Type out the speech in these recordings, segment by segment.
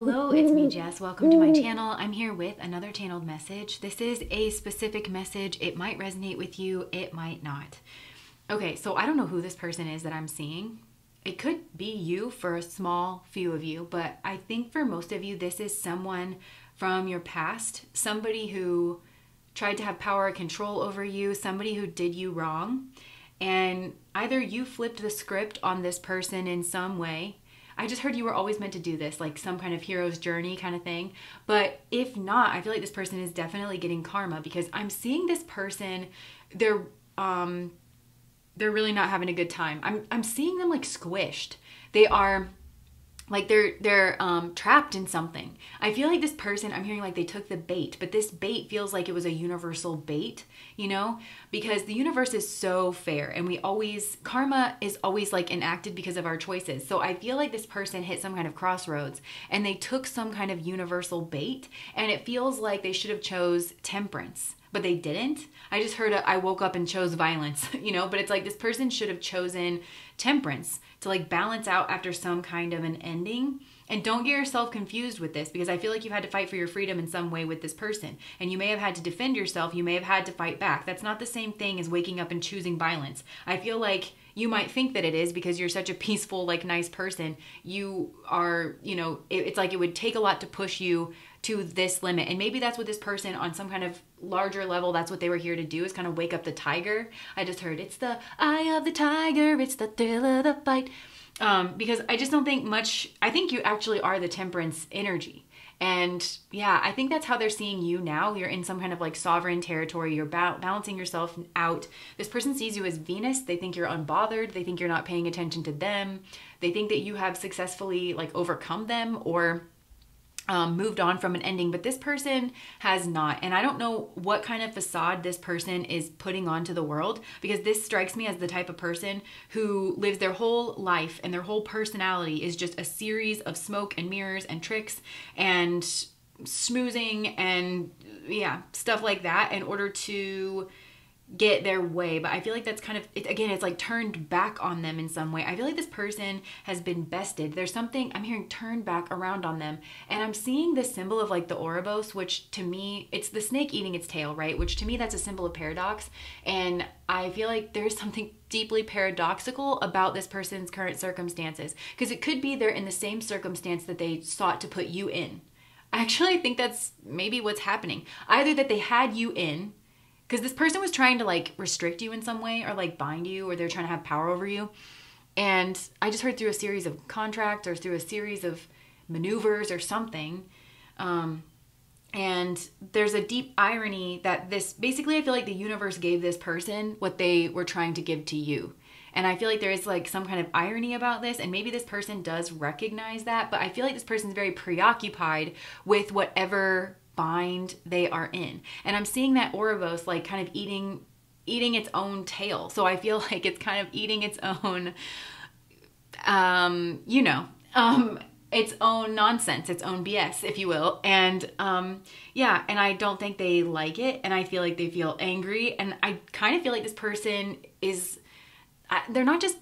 Hello, it's me, Jess. Welcome to my channel. I'm here with another channeled message. This is a specific message. It might resonate with you, it might not. Okay, so I don't know who this person is that I'm seeing. It could be you for a small few of you, but I think for most of you, this is someone from your past, somebody who tried to have power or control over you, somebody who did you wrong, and either you flipped the script on this person in some way. I just heard you were always meant to do this, like some kind of hero's journey kind of thing. But if not, I feel like this person is definitely getting karma, because I'm seeing this person, they're really not having a good time. I'm seeing them like squished. They are like they're trapped in something. I feel like this person, I'm hearing like they took the bait, but this bait feels like it was a universal bait, you know, because the universe is so fair, and karma is always like enacted because of our choices. So I feel like this person hit some kind of crossroads and they took some kind of universal bait, and it feels like they should have chose temperance, but they didn't. I just heard I woke up and chose violence, you know, but it's like this person should have chosen temperance to like balance out after some kind of an ending. And don't get yourself confused with this, because I feel like you've had to fight for your freedom in some way with this person. And you may have had to defend yourself. You may have had to fight back. That's not the same thing as waking up and choosing violence. I feel like you might think that it is because you're such a peaceful, like nice person. You are, you know, it's like it would take a lot to push you to this limit. And maybe that's what this person on some kind of larger level, that's what they were here to do, is kind of wake up the tiger. I just heard it's the eye of the tiger, it's the thrill of the fight. Because I just don't think much, I think you actually are the temperance energy. And yeah, I think that's how they're seeing you now. You're in some kind of like sovereign territory. You're balancing yourself out. This person sees you as Venus. They think you're unbothered. They think you're not paying attention to them. They think that you have successfully like overcome them or moved on from an ending, but this person has not. And I don't know what kind of facade this person is putting onto the world, because this strikes me as the type of person who lives their whole life and their whole personality is just a series of smoke and mirrors and tricks and schmoozing and yeah, stuff like that in order to get their way. But I feel like that's kind of, it's like turned back on them in some way. I feel like this person has been bested. There's something I'm hearing turned back around on them. And I'm seeing this symbol of like the Ouroboros, which to me, it's the snake eating its tail, right? Which to me, that's a symbol of paradox. And I feel like there's something deeply paradoxical about this person's current circumstances, because it could be they're in the same circumstance that they sought to put you in. I actually think that's maybe what's happening. Either that they had you in, because this person was trying to like restrict you in some way or like bind you, or they're trying to have power over you. And I just heard through a series of contracts or through a series of maneuvers or something. And there's a deep irony that this, basically I feel like the universe gave this person what they were trying to give to you. And I feel like there is like some kind of irony about this, and maybe this person does recognize that, but I feel like this person's very preoccupied with whatever bind they are in. And I'm seeing that Ouroboros like kind of eating its own tail. So I feel like it's kind of eating its own, its own nonsense, its own BS, if you will. And yeah, and I don't think they like it. And I feel like they feel angry. And I kind of feel like this person is, they're not just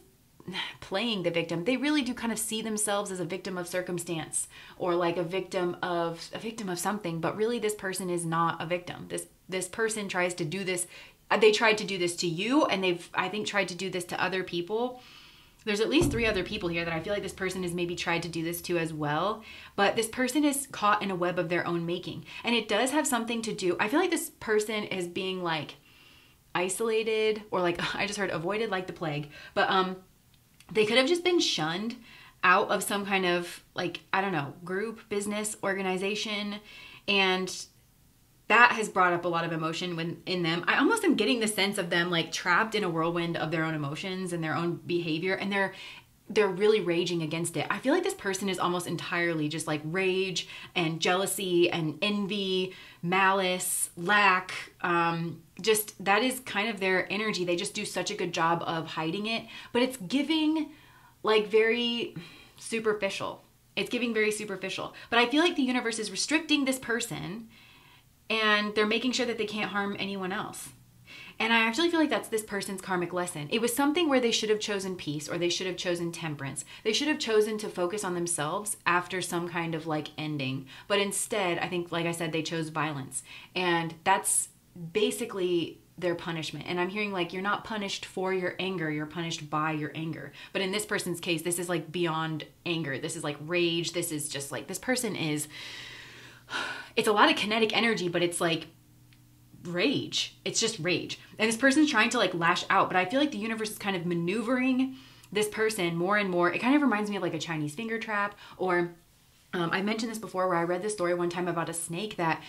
playing the victim. They really do kind of see themselves as a victim of circumstance, or like a victim of something, but really this person is not a victim. This person tries to do this. They tried to do this to you, and they've, I think, tried to do this to other people. There's at least 3 other people here that I feel like this person has maybe tried to do this to as well. But this person is caught in a web of their own making. And it does have something to do, I feel like this person is being like isolated, or like, I just heard avoided like the plague. But they could have just been shunned out of some kind of like, I don't know, group, business, organization. And that has brought up a lot of emotion in them. I almost am getting the sense of them like trapped in a whirlwind of their own emotions and their own behavior. And they're really raging against it. I feel like this person is almost entirely just like rage and jealousy and envy, malice, lack. Just that is kind of their energy. They just do such a good job of hiding it, but it's giving like very superficial. It's giving very superficial. But I feel like the universe is restricting this person, and they're making sure that they can't harm anyone else. And I actually feel like that's this person's karmic lesson. It was something where they should have chosen peace, or they should have chosen temperance. They should have chosen to focus on themselves after some kind of like ending. But instead, I think, like I said, they chose violence. And that's basically their punishment. And I'm hearing like, you're not punished for your anger, you're punished by your anger. But in this person's case, this is like beyond anger. This is like rage. This is just like, this person is, it's a lot of kinetic energy, but it's like rage. It's just rage. And this person's trying to like lash out, but I feel like the universe is kind of maneuvering this person more and more. It kind of reminds me of like a Chinese finger trap, or I mentioned this before where I read this story one time about a snake that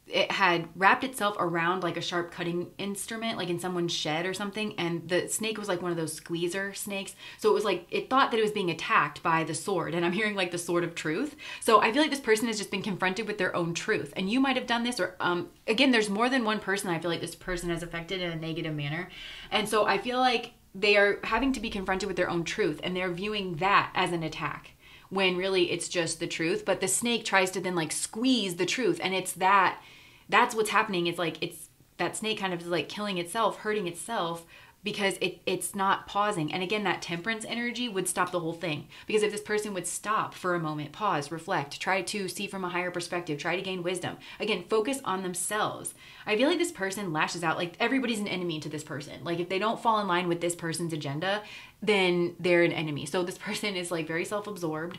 it had wrapped itself around like a sharp cutting instrument, like in someone's shed or something. And the snake was like one of those squeezer snakes. So it was like, it thought that it was being attacked by the sword. And I'm hearing like the sword of truth. So I feel like this person has just been confronted with their own truth. And you might have done this, or again, there's more than one person I feel like this person has affected in a negative manner. And so I feel like they are having to be confronted with their own truth, and they're viewing that as an attack, when really it's just the truth. But the snake tries to then like squeeze the truth, and it's that's what's happening. It's like, it's that snake kind of is like killing itself, hurting itself, because it's not pausing. And again, that temperance energy would stop the whole thing. Because if this person would stop for a moment, pause, reflect, try to see from a higher perspective, try to gain wisdom, again, focus on themselves. I feel like this person lashes out. Like, everybody's an enemy to this person. Like, if they don't fall in line with this person's agenda, then they're an enemy. So this person is like very self-absorbed,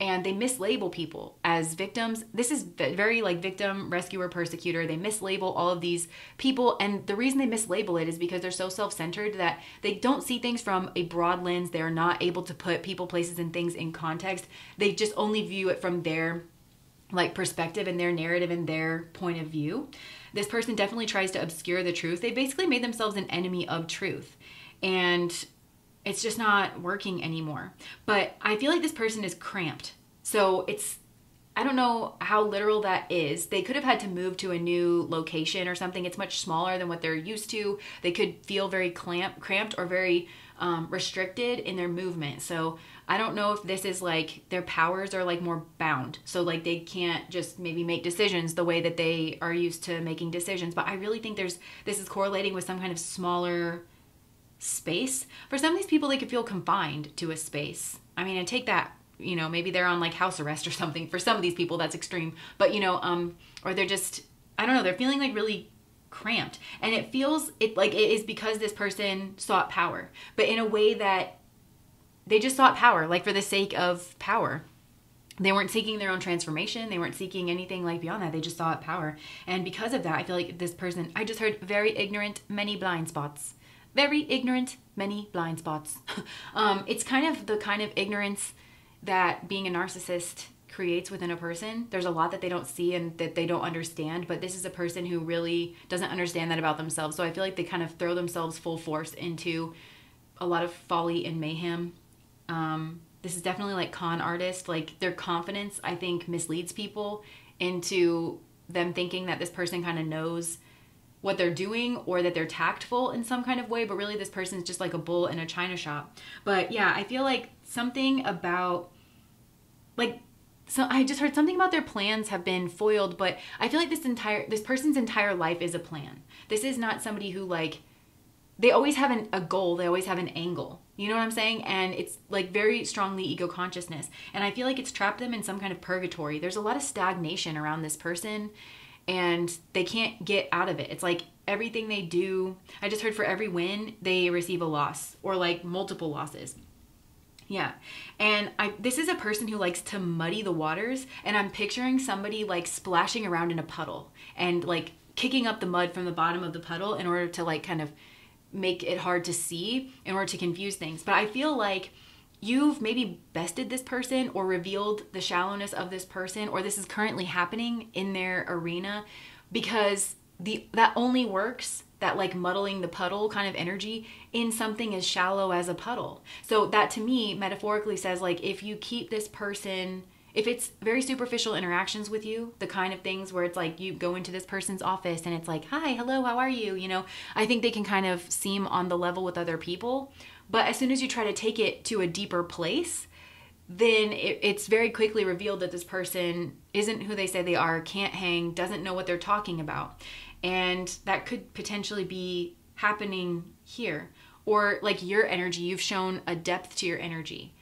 and they mislabel people as victims. This is very like victim, rescuer, persecutor. They mislabel all of these people. And the reason they mislabel it is because they're so self-centered that they don't see things from a broad lens. They're not able to put people, places, and things in context. They just only view it from their like perspective and their narrative and their point of view. This person definitely tries to obscure the truth. They basically made themselves an enemy of truth. And it's just not working anymore. But I feel like this person is cramped. So I don't know how literal that is. They could have had to move to a new location or something. It's much smaller than what they're used to. They could feel very cramped or very restricted in their movement. So I don't know if this is like their powers are like more bound. So like they can't just maybe make decisions the way that they are used to making decisions. But I really think this is correlating with some kind of smaller space. For some of these people, they could feel confined to a space. I mean, and take that, you know, maybe they're on like house arrest or something. For some of these people, that's extreme. But, you know, or they're just, I don't know, they're feeling like really cramped. And it feels like it is because this person sought power, but in a way that they just sought power, like for the sake of power. They weren't seeking their own transformation. They weren't seeking anything like beyond that. They just sought power. And because of that, I feel like this person, I just heard very ignorant, many blind spots. Very ignorant, many blind spots. It's kind of the kind of ignorance that being a narcissist creates within a person. There's a lot that they don't see and that they don't understand, but this is a person who really doesn't understand that about themselves. So I feel like they kind of throw themselves full force into a lot of folly and mayhem. This is definitely like con artist. Like their confidence, I think, misleads people into them thinking that this person kind of knows what they're doing or that they're tactful in some kind of way, but really this person is just like a bull in a china shop. But yeah, I feel like something about like, so I just heard something about their plans have been foiled, but I feel like this person's entire life is a plan. This is not somebody who like, they always have a goal. They always have an angle. You know what I'm saying? And it's like very strongly ego consciousness. And I feel like it's trapped them in some kind of purgatory. There's a lot of stagnation around this person, and they can't get out of it. It's like everything they do, I just heard for every win, they receive a loss or like multiple losses. Yeah. And this is a person who likes to muddy the waters, and I'm picturing somebody like splashing around in a puddle and like kicking up the mud from the bottom of the puddle in order to like kind of make it hard to see, in order to confuse things. But I feel like you've maybe bested this person or revealed the shallowness of this person, or this is currently happening in their arena, because that only works, that like muddling the puddle kind of energy, in something as shallow as a puddle. So that to me metaphorically says like, if you keep this person, if it's very superficial interactions with you, the kind of things where it's like you go into this person's office and it's like, hi, hello, how are you? You know, I think they can kind of seem on the level with other people. But as soon as you try to take it to a deeper place, then it's very quickly revealed that this person isn't who they say they are, can't hang, doesn't know what they're talking about. And that could potentially be happening here. Or like your energy, you've shown a depth to your energy.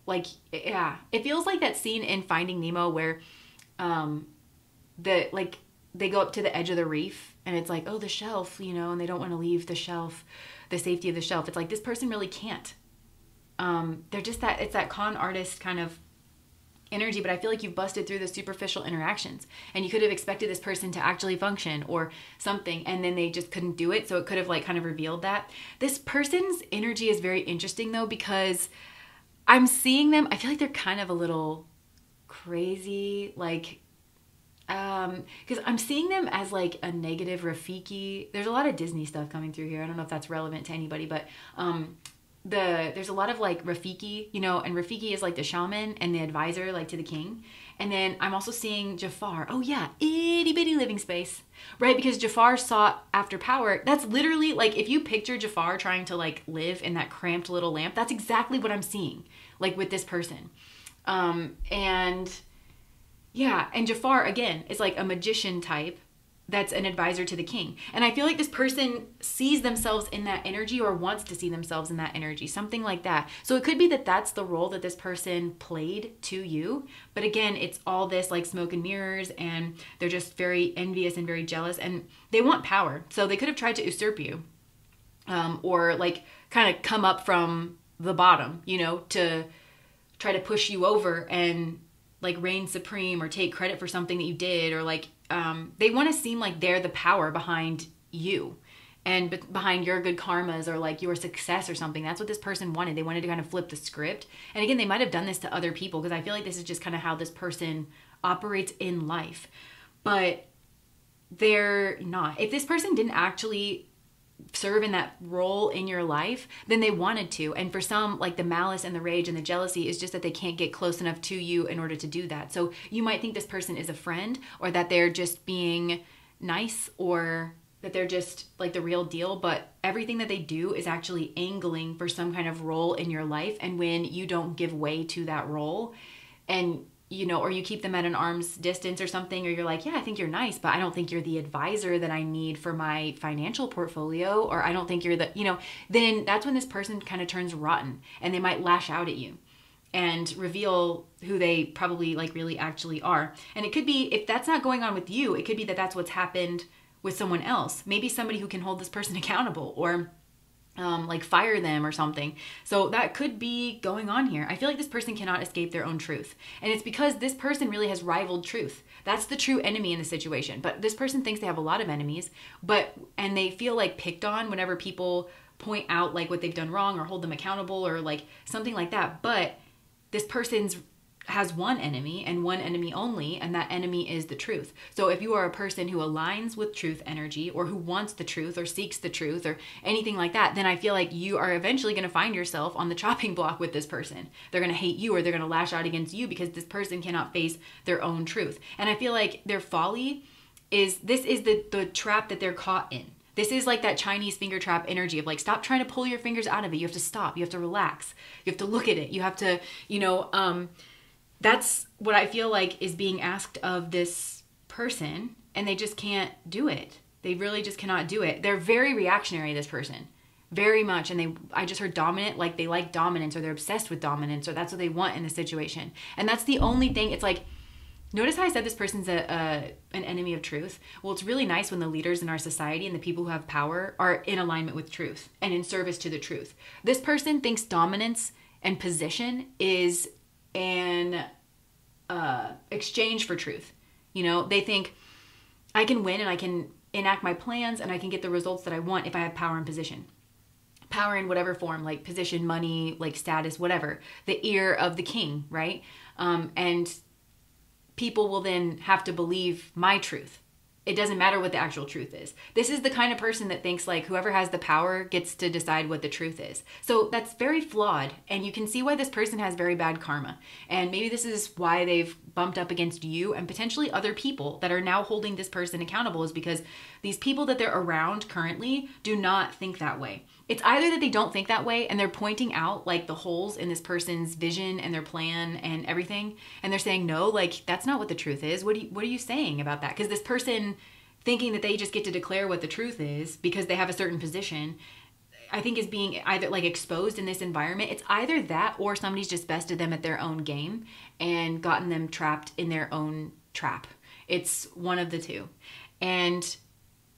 Like, yeah, it feels like that scene in Finding Nemo where they go up to the edge of the reef and it's like, oh, the shelf, you know, and they don't want to leave the shelf, the safety of the shelf. It's like, this person really can't. They're just that, it's that con artist kind of energy, but I feel like you've busted through the superficial interactions and you could have expected this person to actually function or something, and then they just couldn't do it. So it could have like kind of revealed that. This person's energy is very interesting though, because I'm seeing them, I feel like they're kind of a little crazy, like, because I'm seeing them as like a negative Rafiki. There's a lot of Disney stuff coming through here. I don't know if that's relevant to anybody, but there's a lot of like Rafiki, you know, and Rafiki is like the shaman and the advisor like to the king. And then I'm also seeing Jafar. Oh yeah, itty bitty living space, right? Because Jafar sought after power. That's literally like, if you picture Jafar trying to like live in that cramped little lamp, that's exactly what I'm seeing like with this person. And yeah, and Jafar again is like a magician type that's an advisor to the king. And I feel like this person sees themselves in that energy or wants to see themselves in that energy, something like that. So it could be that that's the role that this person played to you. But again, it's all this like smoke and mirrors, and they're just very envious and very jealous, and they want power. So they could have tried to usurp you, or like kind of come up from the bottom, you know, to try to push you over and like reign supreme or take credit for something that you did, or like they want to seem like they're the power behind you and behind your good karmas or like your success or something. That's what this person wanted. They wanted to kind of flip the script. And again, they might have done this to other people, because I feel like this is just kind of how this person operates in life. But they're not. If this person didn't actually serve in that role in your life, then they wanted to. And for some, like the malice and the rage and the jealousy is just that they can't get close enough to you in order to do that. So you might think this person is a friend, or that they're just being nice, or that they're just like the real deal, but everything that they do is actually angling for some kind of role in your life. And when you don't give way to that role, and you know, or you keep them at an arm's distance or something, or you're like, yeah, I think you're nice, but I don't think you're the advisor that I need for my financial portfolio, or I don't think you're the, you know, then that's when this person kind of turns rotten, and they might lash out at you and reveal who they probably like really actually are. And it could be, if that's not going on with you, it could be that that's what's happened with someone else, maybe somebody who can hold this person accountable, or like fire them or something. So that could be going on here. I feel like this person cannot escape their own truth. And it's because this person really has rivaled truth. That's the true enemy in the situation. But this person thinks they have a lot of enemies, and they feel like picked on whenever people point out like what they've done wrong or hold them accountable or like something like that. But this person's has one enemy and one enemy only, and that enemy is the truth. So if you are a person who aligns with truth energy, or who wants the truth or seeks the truth or anything like that, then I feel like you are eventually going to find yourself on the chopping block with this person. They're going to hate you, or they're going to lash out against you, because this person cannot face their own truth. And I feel like their folly is, this is the trap that they're caught in. This is like that Chinese finger trap energy of like, stop trying to pull your fingers out of it. You have to stop. You have to relax. You have to look at it. You have to, you know, that's what I feel like is being asked of this person, and they just can't do it. They really just cannot do it. They're very reactionary, this person, very much. And I just heard dominant, like they like dominance, or they're obsessed with dominance, or that's what they want in the situation. And that's the only thing. It's like, notice how I said this person's an enemy of truth? Well, it's really nice when the leaders in our society and the people who have power are in alignment with truth and in service to the truth. This person thinks dominance and position is an exchange for truth. You know, they think I can win and I can enact my plans and I can get the results that I want if I have power and position. Power in whatever form, like position, money, like status, whatever. The ear of the king, right? And people will then have to believe my truth. It doesn't matter what the actual truth is. This is the kind of person that thinks like whoever has the power gets to decide what the truth is. So that's very flawed, and you can see why this person has very bad karma. And maybe this is why they've bumped up against you and potentially other people that are now holding this person accountable, is because these people that they're around currently do not think that way. It's either that they don't think that way and they're pointing out like the holes in this person's vision and their plan and everything, and they're saying, no, like that's not what the truth is. What are you saying about that? Because this person thinking that they just get to declare what the truth is because they have a certain position, I think is being either like exposed in this environment. It's either that or somebody's just bested them at their own game and gotten them trapped in their own trap. It's one of the two. And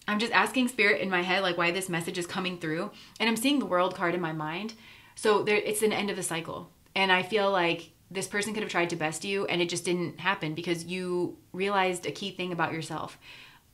I'm just asking spirit in my head, like, why this message is coming through. And I'm seeing the world card in my mind. So it's an end of the cycle. And I feel like this person could have tried to best you and it just didn't happen because you realized a key thing about yourself.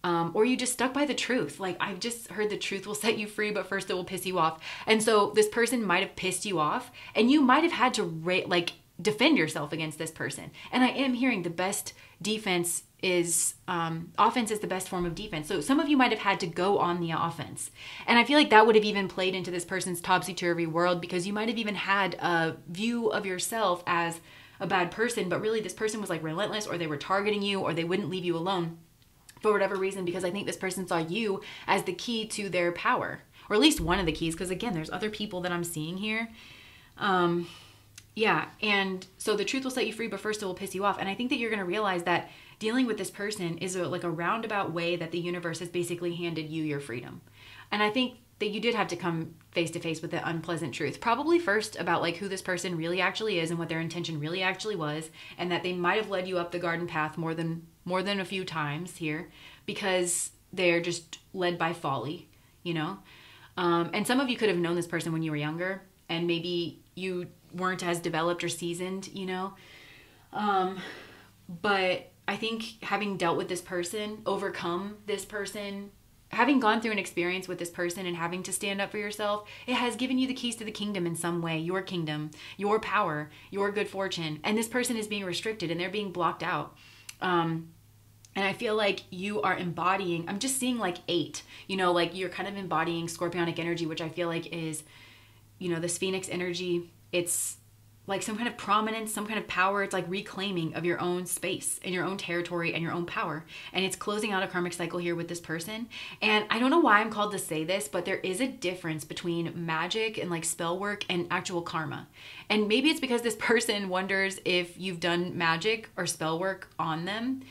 Or you just stuck by the truth. Like, I've just heard the truth will set you free, but first it will piss you off. And so this person might have pissed you off and you might have had to defend yourself against this person. And I am hearing the best defense is, offense is the best form of defense. So some of you might have had to go on the offense. And I feel like that would have even played into this person's topsy-turvy world because you might have even had a view of yourself as a bad person, but really this person was like relentless, or they were targeting you, or they wouldn't leave you alone for whatever reason, because I think this person saw you as the key to their power, or at least one of the keys, because again, there's other people that I'm seeing here. Yeah, and so the truth will set you free, but first it will piss you off. And I think that you're going to realize that dealing with this person is like a roundabout way that the universe has basically handed you your freedom. And I think that you did have to come face to face with the unpleasant truth, probably first about like who this person really actually is and what their intention really actually was, and that they might have led you up the garden path more than a few times here because they're just led by folly, you know? And some of you could have known this person when you were younger and maybe you weren't as developed or seasoned, you know? But I think having dealt with this person, overcome this person, having gone through an experience with this person and having to stand up for yourself, it has given you the keys to the kingdom in some way, your kingdom, your power, your good fortune. And this person is being restricted and they're being blocked out. And I feel like you are embodying, I'm just seeing like 8, you know, like you're kind of embodying scorpionic energy, which I feel like is, you know, this phoenix energy. It's like some kind of prominence, some kind of power. It's like reclaiming of your own space and your own territory and your own power. And it's closing out a karmic cycle here with this person. And I don't know why I'm called to say this, but there is a difference between magic and like spell work and actual karma. And maybe it's because this person wonders if you've done magic or spell work on them.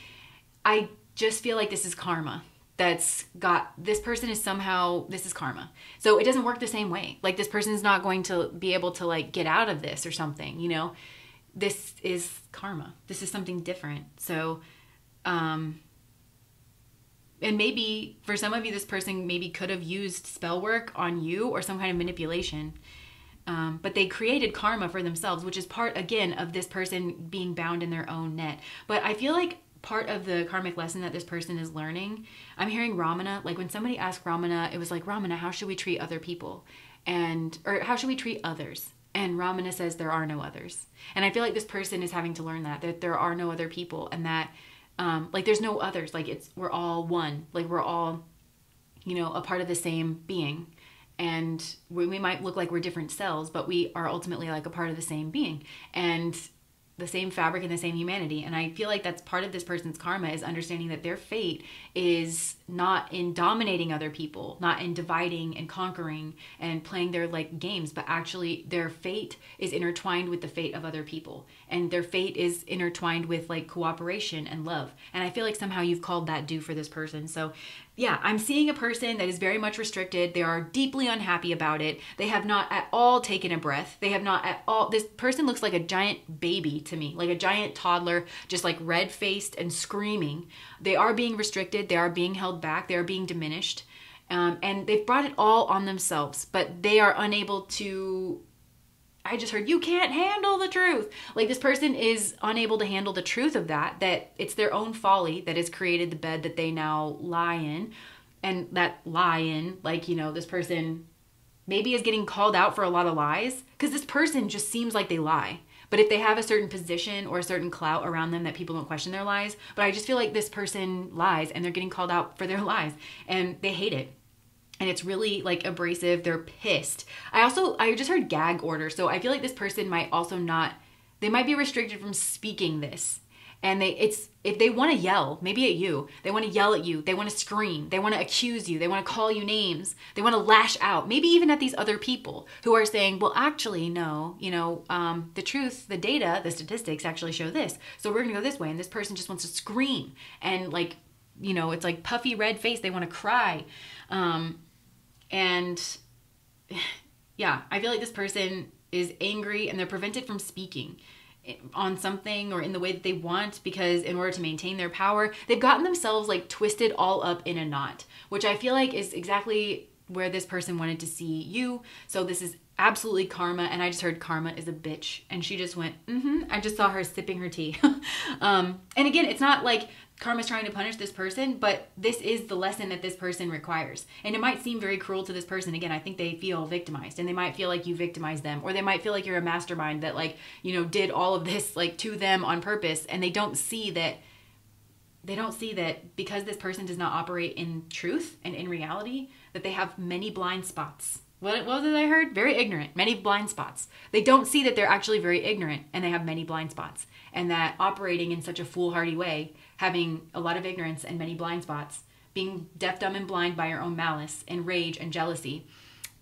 I just feel like this is karma. This person is somehow, this is karma. So it doesn't work the same way. Like this person is not going to be able to like get out of this or something, you know, this is karma. This is something different. So, and maybe for some of you, this person maybe could have used spell work on you or some kind of manipulation. But they created karma for themselves, which is part again of this person being bound in their own net. But I feel like part of the karmic lesson that this person is learning, I'm hearing Ramana, like when somebody asked Ramana, it was like, Ramana, how should we treat other people? Or how should we treat others? And Ramana says there are no others. And I feel like this person is having to learn that there are no other people, and that like there's no others. Like we're all one. Like we're all, you know, a part of the same being. And we might look like we're different cells, but we are ultimately like a part of the same being. And the same fabric and the same humanity. And I feel like that's part of this person's karma, is understanding that their fate is not in dominating other people, not in dividing and conquering and playing their like games, but actually their fate is intertwined with the fate of other people. And their fate is intertwined with like cooperation and love. And I feel like somehow you've called that due for this person. So yeah, I'm seeing a person that is very much restricted. They are deeply unhappy about it. They have not at all taken a breath. They have not at all. This person looks like a giant baby to me, like a giant toddler, just like red-faced and screaming. They are being restricted. They are being held back. They are being diminished. And they've brought it all on themselves, but they are unable to... I just heard, you can't handle the truth. Like this person is unable to handle the truth of that it's their own folly that has created the bed that they now lie in. And that lie in, like, you know, this person maybe is getting called out for a lot of lies, because this person just seems like they lie. But if they have a certain position or a certain clout around them, that people don't question their lies. But I just feel like this person lies and they're getting called out for their lies and they hate it. And it's really like abrasive. They're pissed. I just heard gag order. So I feel like this person might also not, they might be restricted from speaking this. And if they want to yell, maybe at you, they want to yell at you. They want to scream. They want to accuse you. They want to call you names. They want to lash out, maybe even at these other people who are saying, well, actually, no, you know, the truth, the data, the statistics actually show this. So we're going to go this way. And this person just wants to scream and like you know, it's like puffy red face. They want to cry. And yeah, I feel like this person is angry and they're prevented from speaking on something or in the way that they want, because in order to maintain their power, they've gotten themselves like twisted all up in a knot, which I feel like is exactly where this person wanted to see you. So this is absolutely karma. And I just heard karma is a bitch. And she just went, I just saw her sipping her tea. And again, it's not like karma's trying to punish this person, but this is the lesson that this person requires. And it might seem very cruel to this person. Again, I think they feel victimized, and they might feel like you victimized them, or they might feel like you're a mastermind that, like, you know, did all of this like to them on purpose. And they don't see that because this person does not operate in truth and in reality, that they have many blind spots. What was it I heard? Very ignorant, many blind spots. They don't see that they're actually very ignorant and they have many blind spots. And that operating in such a foolhardy way, having a lot of ignorance and many blind spots, being deaf, dumb, and blind by your own malice and rage and jealousy,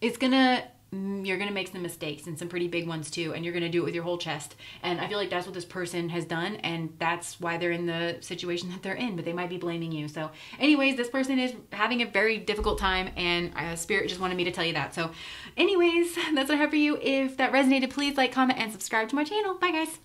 you're gonna make some mistakes, and some pretty big ones too, and you're gonna do it with your whole chest. And I feel like that's what this person has done, and that's why they're in the situation that they're in, but they might be blaming you. So anyways, this person is having a very difficult time, and Spirit just wanted me to tell you that. So anyways, that's what I have for you. If that resonated, please like, comment, and subscribe to my channel. Bye guys.